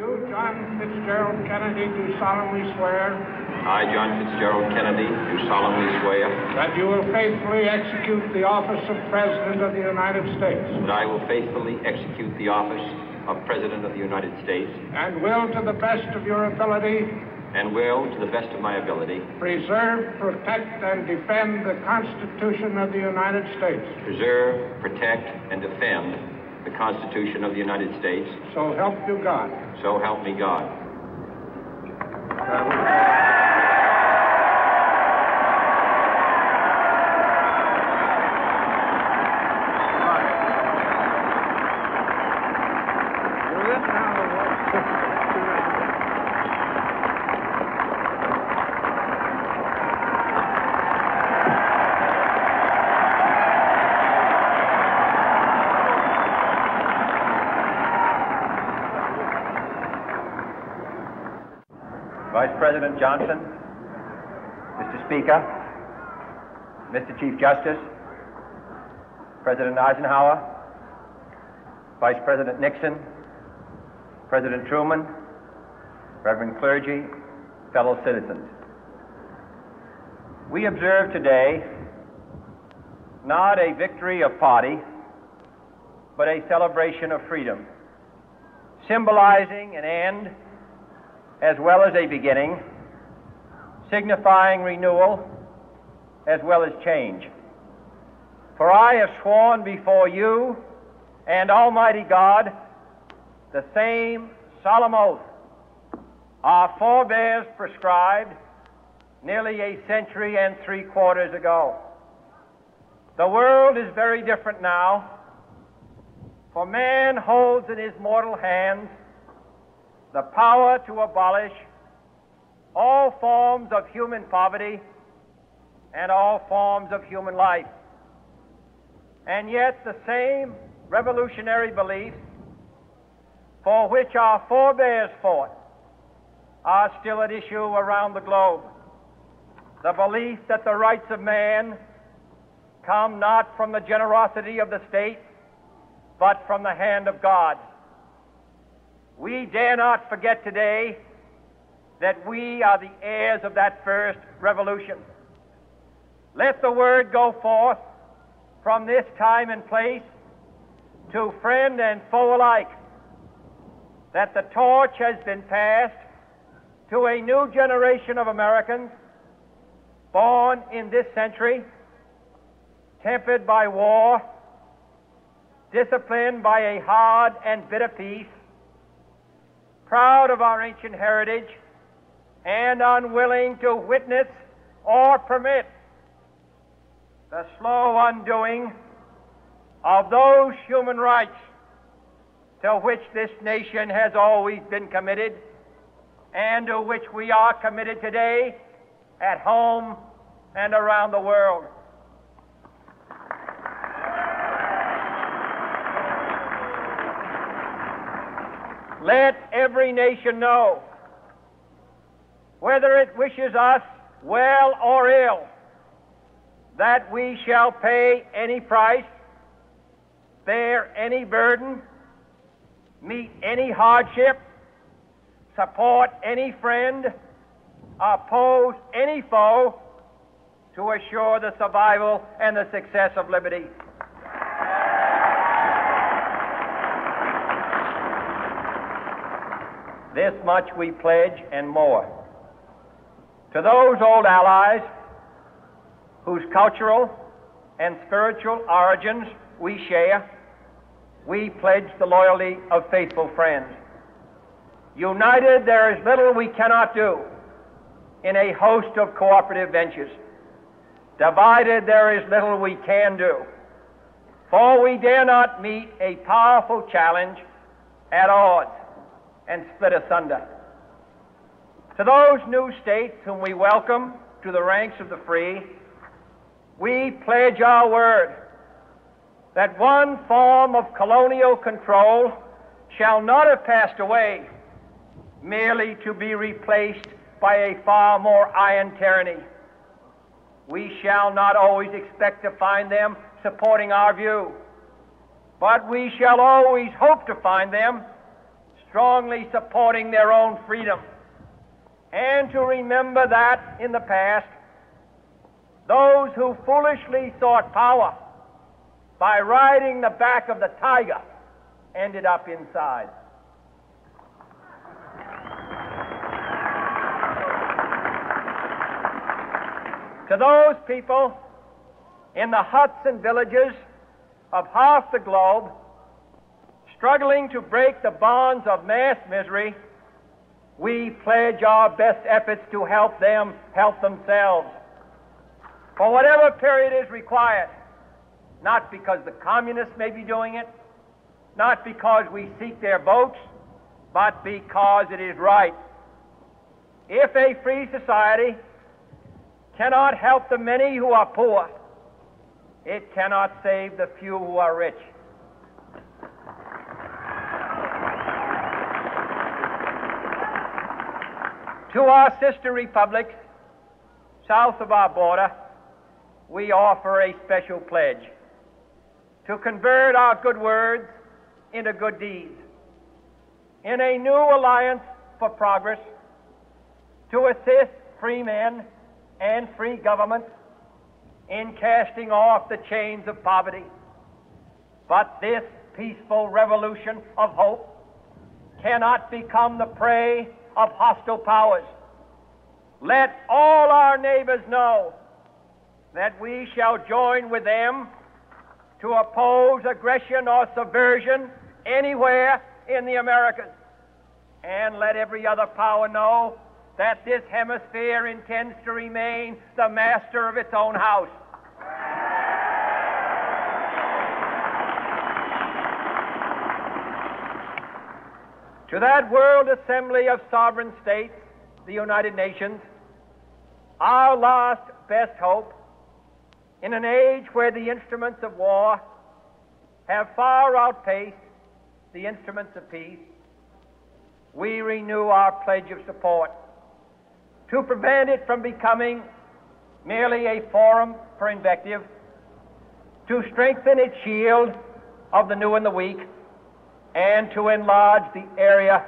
You, John Fitzgerald Kennedy, do solemnly swear. I, John Fitzgerald Kennedy, do solemnly swear. That you will faithfully execute the office of President of the United States. That I will faithfully execute the office of President of the United States. And will, to the best of your ability. And will, to the best of my ability. Preserve, protect, and defend the Constitution of the United States. Preserve, protect, and defend the Constitution of the United States. So help you God. So help me God. Vice President Johnson, Mr. Speaker, Mr. Chief Justice, President Eisenhower, Vice President Nixon, President Truman, Reverend clergy, fellow citizens. We observe today not a victory of party, but a celebration of freedom, symbolizing an end as well as a beginning, signifying renewal as well as change. For I have sworn before you and Almighty God the same solemn oath our forebears prescribed nearly a century and 3/4 ago. The world is very different now, for man holds in his mortal hands the power to abolish all forms of human poverty and all forms of human life. And yet the same revolutionary beliefs for which our forebears fought are still at issue around the globe. The belief that the rights of man come not from the generosity of the state, but from the hand of God. We dare not forget today that we are the heirs of that first revolution. Let the word go forth from this time and place to friend and foe alike that the torch has been passed to a new generation of Americans born in this century, tempered by war, disciplined by a hard and bitter peace, proud of our ancient heritage, and unwilling to witness or permit the slow undoing of those human rights to which this nation has always been committed and to which we are committed today at home and around the world. Let every nation know, whether it wishes us well or ill, that we shall pay any price, bear any burden, meet any hardship, support any friend, oppose any foe, to assure the survival and the success of liberty. This much we pledge and more. To those old allies whose cultural and spiritual origins we share, we pledge the loyalty of faithful friends. United, there is little we cannot do in a host of cooperative ventures. Divided, there is little we can do, for we dare not meet a powerful challenge at odds and split asunder. To those new states whom we welcome to the ranks of the free, we pledge our word that one form of colonial control shall not have passed away merely to be replaced by a far more iron tyranny. We shall not always expect to find them supporting our view, but we shall always hope to find them strongly supporting their own freedom, and to remember that in the past, those who foolishly sought power by riding the back of the tiger ended up inside. To those people in the huts and villages of half the globe struggling to break the bonds of mass misery, we pledge our best efforts to help them help themselves for whatever period is required, not because the communists may be doing it, not because we seek their votes, but because it is right. If a free society cannot help the many who are poor, it cannot save the few who are rich. To our sister republics south of our border, we offer a special pledge to convert our good words into good deeds, in a new alliance for progress, to assist free men and free governments in casting off the chains of poverty. But this peaceful revolution of hope cannot become the prey of hostile powers. Let all our neighbors know that we shall join with them to oppose aggression or subversion anywhere in the Americas. And let every other power know that this hemisphere intends to remain the master of its own house. To that world assembly of sovereign states, the United Nations, our last best hope, in an age where the instruments of war have far outpaced the instruments of peace, we renew our pledge of support to prevent it from becoming merely a forum for invective, to strengthen its shield of the new and the weak, and to enlarge the area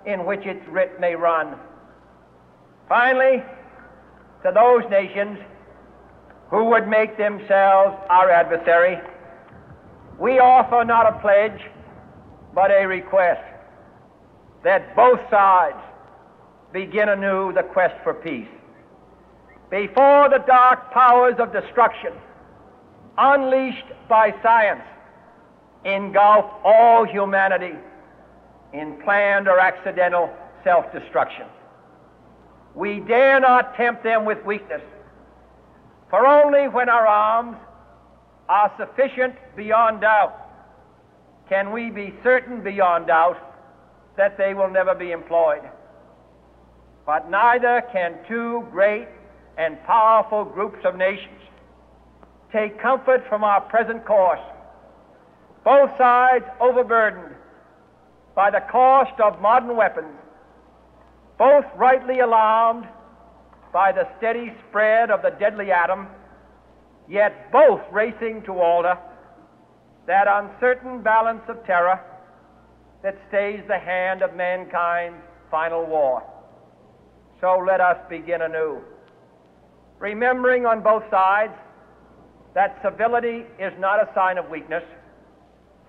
in which its writ may run. Finally, to those nations who would make themselves our adversary, we offer not a pledge, but a request that both sides begin anew the quest for peace. Before the dark powers of destruction, unleashed by science, engulf all humanity in planned or accidental self-destruction, we dare not tempt them with weakness, for only when our arms are sufficient beyond doubt can we be certain beyond doubt that they will never be employed. But neither can two great and powerful groups of nations take comfort from our present course, both sides overburdened by the cost of modern weapons, both rightly alarmed by the steady spread of the deadly atom, yet both racing to alter that uncertain balance of terror that stays the hand of mankind's final war. So let us begin anew, remembering on both sides that civility is not a sign of weakness,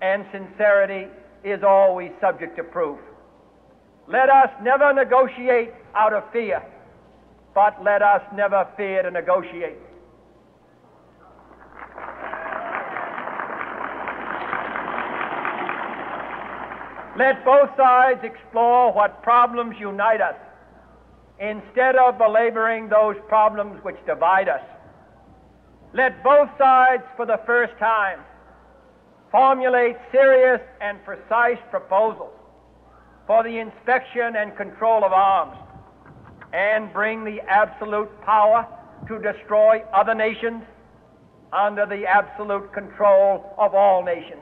and sincerity is always subject to proof. Let us never negotiate out of fear, but let us never fear to negotiate. Let both sides explore what problems unite us, instead of belaboring those problems which divide us. Let both sides, for the first time, formulate serious and precise proposals for the inspection and control of arms, and bring the absolute power to destroy other nations under the absolute control of all nations.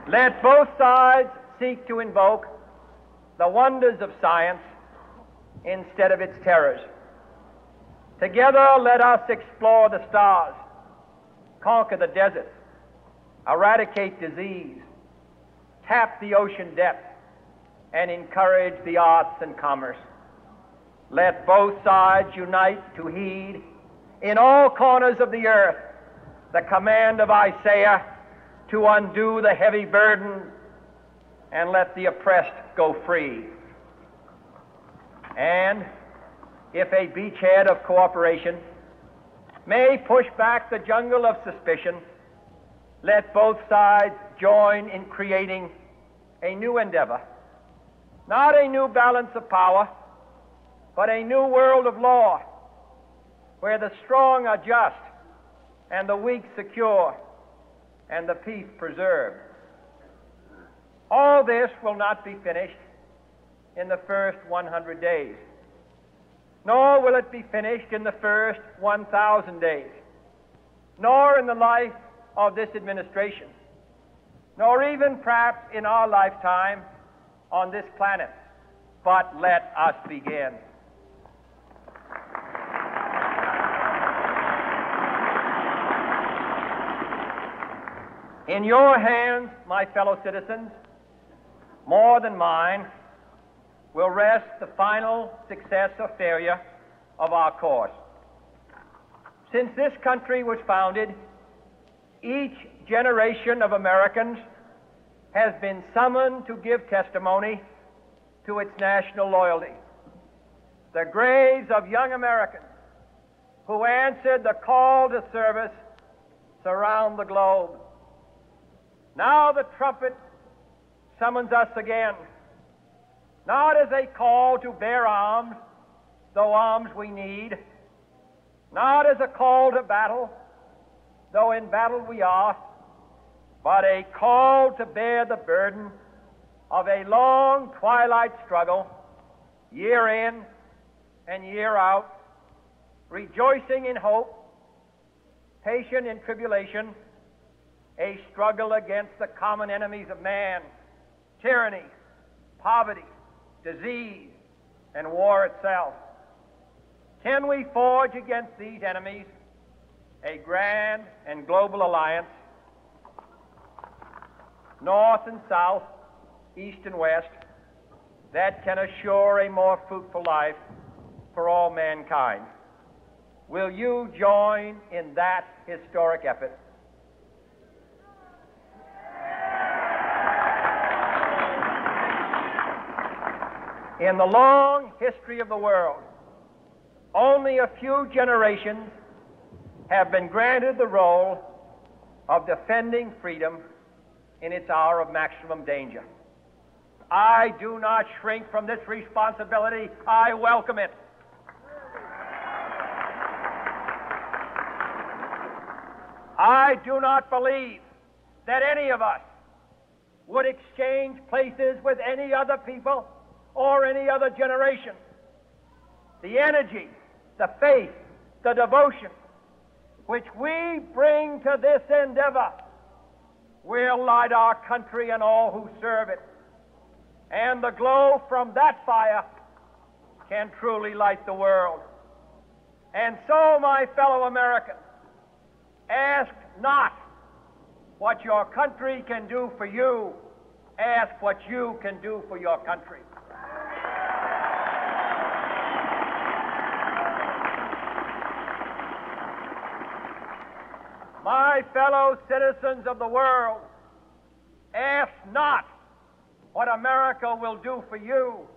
Let both sides seek to invoke the wonders of science instead of its terrors. Together, let us explore the stars, conquer the deserts, eradicate disease, tap the ocean depths, and encourage the arts and commerce. Let both sides unite to heed in all corners of the earth the command of Isaiah to undo the heavy burden and let the oppressed go free. And if a beachhead of cooperation may push back the jungle of suspicion, let both sides join in creating a new endeavor, not a new balance of power, but a new world of law, where the strong are just and the weak secure and the peace preserved. All this will not be finished in the first 100 days, nor will it be finished in the first 1,000 days, nor in the life of this administration, nor even perhaps in our lifetime on this planet. But let us begin. In your hands, my fellow citizens, more than mine, will rest the final success or failure of our course. Since this country was founded, each generation of Americans has been summoned to give testimony to its national loyalty. The graves of young Americans who answered the call to service surround the globe. Now the trumpet summons us again, not as a call to bear arms, though arms we need, not as a call to battle, though in battle we are, but a call to bear the burden of a long twilight struggle, year in and year out, rejoicing in hope, patient in tribulation, a struggle against the common enemies of man, tyranny, poverty, disease, and war itself. Can we forge against these enemies a grand and global alliance, north and south, east and west, that can assure a more fruitful life for all mankind? Will you join in that historic effort? In the long history of the world, only a few generations have been granted the role of defending freedom in its hour of maximum danger. I do not shrink from this responsibility. I welcome it. I do not believe that any of us would exchange places with any other people or any other generation. The energy, the faith, the devotion which we bring to this endeavor will light our country and all who serve it. And the glow from that fire can truly light the world. And so, my fellow Americans, ask not what your country can do for you, ask what you can do for your country. My fellow citizens of the world, ask not what America will do for you,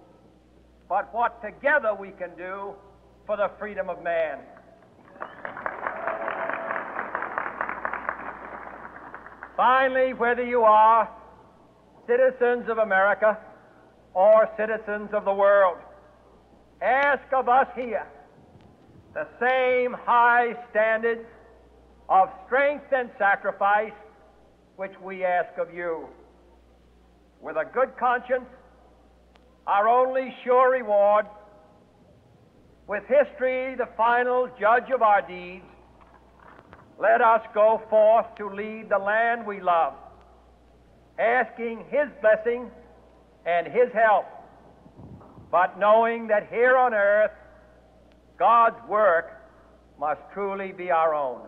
but what together we can do for the freedom of man. Finally, whether you are citizens of America or citizens of the world, ask of us here the same high standards of strength and sacrifice which we ask of you. With a good conscience, our only sure reward, with history the final judge of our deeds, let us go forth to lead the land we love, asking His blessing and His help, but knowing that here on earth God's work must truly be our own.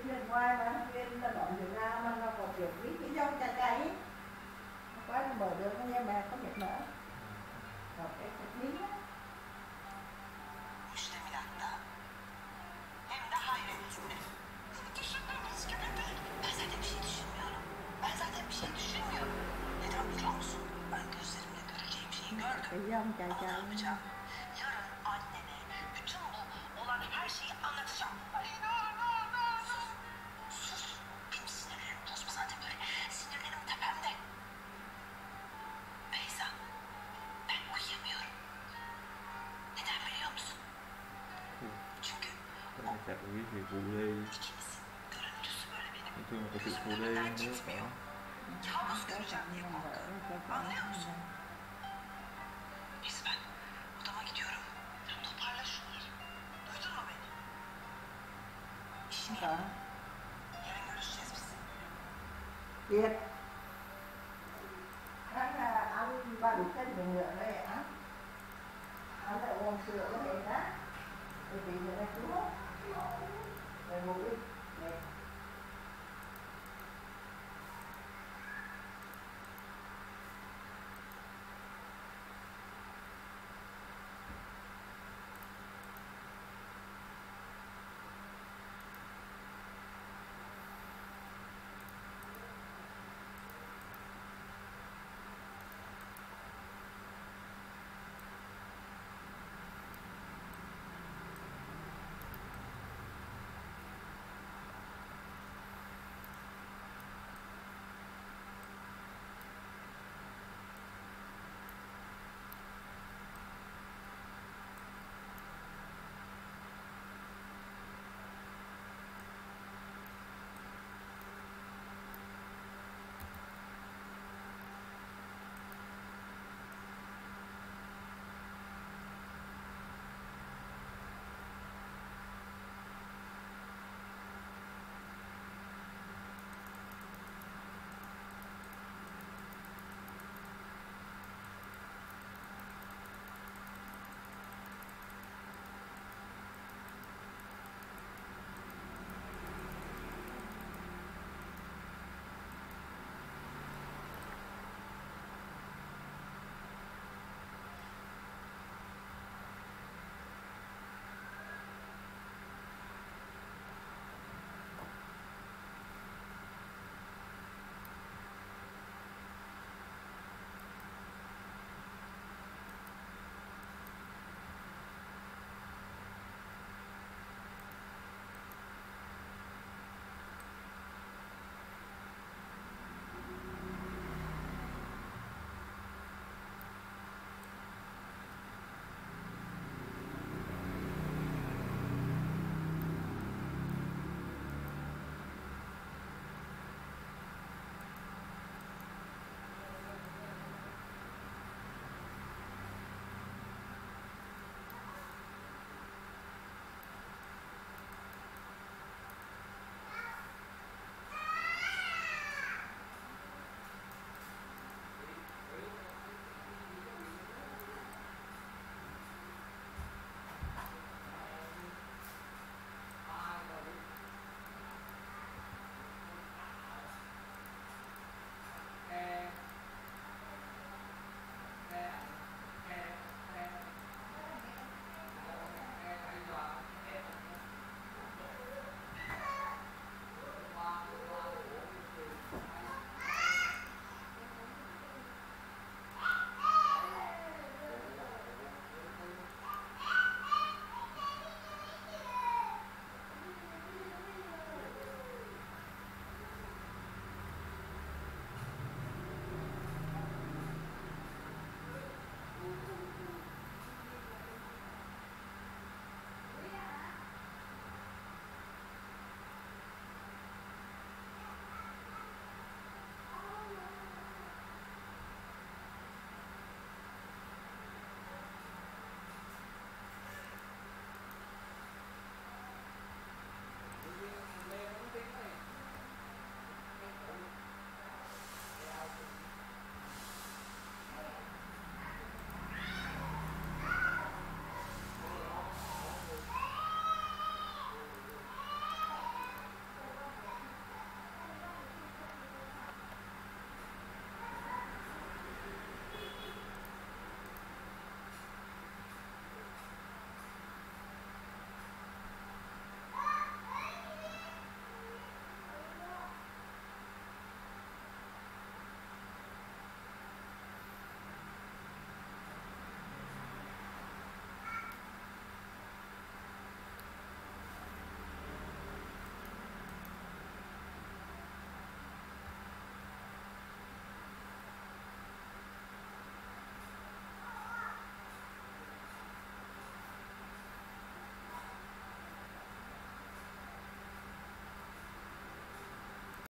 liên quan mà liên là bọn Việt Nam mà nó còn việc biết cái dâu cay cay nó quá nó mở được nó mà không được mở rồi cái miếng á. Müştemilatta hem de hayretinde. Düşündüğünüz gibi değil. Ben zaten bir şey düşünmüyorum. Ben zaten bir şey düşünmüyorum. Neden biliyor musun? Ben gözlerimle göreceğim şeyi gördüm. Cái dâu cay Ama ne cay. yapacağım? Yarın annene bütün bu olan her şeyi anlatacağım. Sus. Benim sinirlerim bozma zaten böyle. Sinirlerim tepemde. Beyza, ben uyuyamıyorum. Neden biliyor musun? Çünkü Các bạn sẽ quý vị phụ đi. ikimizin görüntüsü böyle benim Thường là phải tự phụ đi gözümün önünden nếu gitmiyor. có Kabus göreceğim diye korkuyorum. Anlıyor musun? sợ. Yarın görüşeceğiz biz. Kiệt, anh ba được cái miệng ngựa đây á, anh lại uống sữa cái này đó, thì bị người ta cứu, rồi ngủ đi,